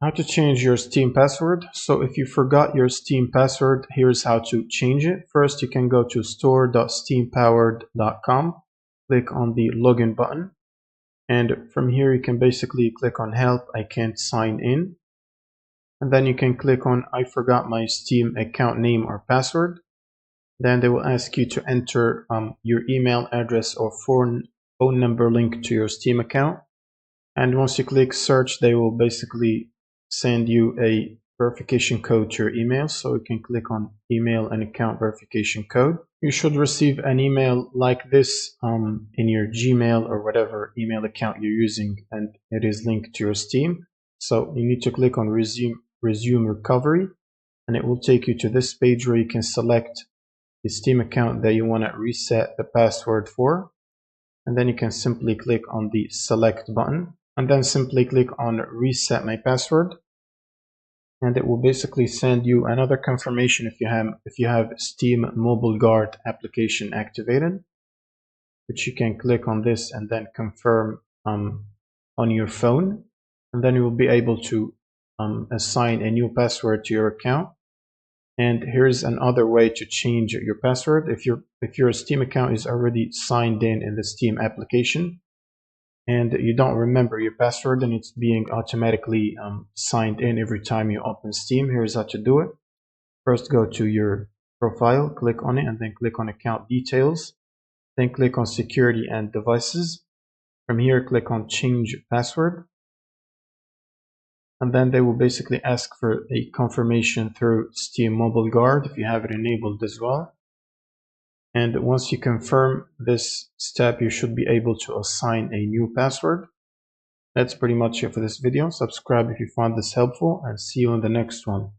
How to change your Steam password. So if you forgot your Steam password, here's how to change it. First, you can go to store.steampowered.com, click on the login button, and from here you can basically click on help, I can't sign in, and then you can click on I forgot my Steam account name or password. Then they will ask you to enter your email address or phone number linked to your Steam account. And once you click search, they will basically send you a verification code to your email. So you can click on email and account verification code. You should receive an email like this in your Gmail or whatever email account you're using, and it is linked to your Steam. So you need to click on resume recovery, and it will take you to this page where you can select the Steam account that you want to reset the password for. And then you can simply click on the select button and then simply click on reset my password. And it will basically send you another confirmation if you have Steam Mobile Guard application activated, which you can click on this and then confirm on your phone. And then you will be able to assign a new password to your account. And here's another way to change your password. If your Steam account is already signed in the Steam application and you don't remember your password and it's being automatically signed in every time you open Steam, here's how to do it. First, go to your profile, click on it, and then click on account details. Then click on security and devices. From here, click on change password. And then they will basically ask for a confirmation through Steam Mobile Guard if you have it enabled as well. And once you confirm this step, you should be able to assign a new password. That's pretty much it for this video. Subscribe if you found this helpful, and see you in the next one.